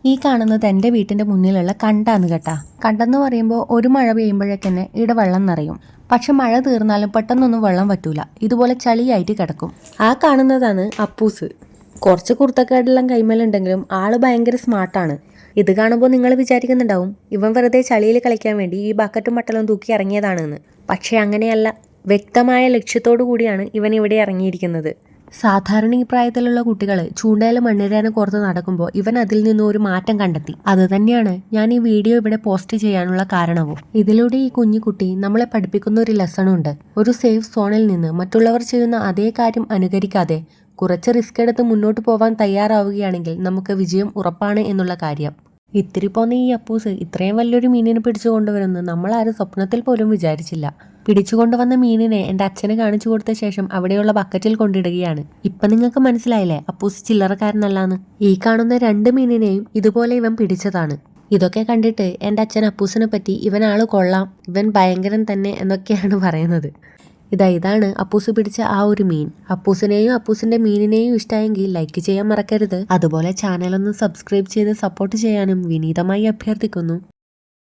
ഈ കാണുന്നത് എൻ്റെ വീട്ടിൻ്റെ മുന്നിലുള്ള കണ്ടാന്ന് കേട്ടാ. കണ്ടെന്ന് പറയുമ്പോൾ ഒരു മഴ പെയ്യുമ്പോഴേക്കന്നെ ഇവിടെ വെള്ളം നിറയും. പക്ഷെ മഴ തീർന്നാലും പെട്ടെന്നൊന്നും വെള്ളം പറ്റൂല. ഇതുപോലെ ചളിയായിട്ട് കിടക്കും. ആ കാണുന്നതാണ് അപ്പൂസ്. കുറച്ച് കുർത്തക്കേടെല്ലാം കൈമേലുണ്ടെങ്കിലും ആള് ഭയങ്കര സ്മാർട്ടാണ്. ഇത് കാണുമ്പോൾ നിങ്ങൾ വിചാരിക്കുന്നുണ്ടാവും ഇവൻ വെറുതെ ചളിയിൽ കളിക്കാൻ വേണ്ടി ഈ ബക്കറ്റും മട്ടലും തൂക്കി ഇറങ്ങിയതാണെന്ന്. പക്ഷേ അങ്ങനെയല്ല. വ്യക്തമായ ലക്ഷ്യത്തോടു കൂടിയാണ് ഇവൻ ഇവിടെ ഇറങ്ങിയിരിക്കുന്നത്. സാധാരണ ഈ പ്രായത്തിലുള്ള കുട്ടികൾ ചൂണ്ടയിൽ മണ്ണിരേനെ പുറത്ത് നടക്കുമ്പോൾ ഇവൻ അതിൽ നിന്നും ഒരു മാറ്റം കണ്ടെത്തി. അത് തന്നെയാണ് ഞാൻ ഈ വീഡിയോ ഇവിടെ പോസ്റ്റ് ചെയ്യാനുള്ള കാരണവും. ഇതിലൂടെ ഈ കുഞ്ഞുകുട്ടി നമ്മളെ പഠിപ്പിക്കുന്ന ഒരു ലെസണുണ്ട്. ഒരു സേഫ് സോണിൽ നിന്ന് മറ്റുള്ളവർ ചെയ്യുന്ന അതേ കാര്യം അനുകരിക്കാതെ കുറച്ച് റിസ്ക് എടുത്ത് മുന്നോട്ട് പോകാൻ തയ്യാറാവുകയാണെങ്കിൽ നമുക്ക് വിജയം ഉറപ്പാണ് എന്നുള്ള കാര്യം. ഇത്തിരി പോന്ന ഈ അപ്പൂസ് ഇത്രയും വലിയൊരു മീനിനെ പിടിച്ചു കൊണ്ടുവരുമെന്ന് നമ്മളാരും സ്വപ്നത്തിൽ പോലും വിചാരിച്ചില്ല. പിടിച്ചുകൊണ്ടുവന്ന മീനിനെ എൻ്റെ അച്ഛന് കാണിച്ചു കൊടുത്ത ശേഷം അവിടെയുള്ള ബക്കറ്റിൽ കൊണ്ടിടുകയാണ്. ഇപ്പം നിങ്ങൾക്ക് മനസ്സിലായില്ലേ അപ്പൂസ് ചില്ലറക്കാരനല്ലാന്ന്. ഈ കാണുന്ന 2 മീനിനെയും ഇതുപോലെ ഇവൻ പിടിച്ചതാണ്. ഇതൊക്കെ കണ്ടിട്ട് എൻ്റെ അച്ഛൻ അപ്പൂസിനെ പറ്റി ഇവൻ ആള് കൊള്ളാം, ഇവൻ ഭയങ്കരൻ തന്നെ എന്നൊക്കെയാണ് പറയുന്നത്. ഇതാണ് അപ്പൂസ് പിടിച്ച ആ ഒരു മീൻ. അപ്പൂസിനെയും അപ്പൂസിന്റെ മീനിനെയും ഇഷ്ടമായെങ്കിൽ ലൈക്ക് ചെയ്യാൻ മറക്കരുത്. അതുപോലെ ചാനലൊന്ന് സബ്സ്ക്രൈബ് ചെയ്ത് സപ്പോർട്ട് ചെയ്യാനും വിനീതമായി അഭ്യർത്ഥിക്കുന്നു.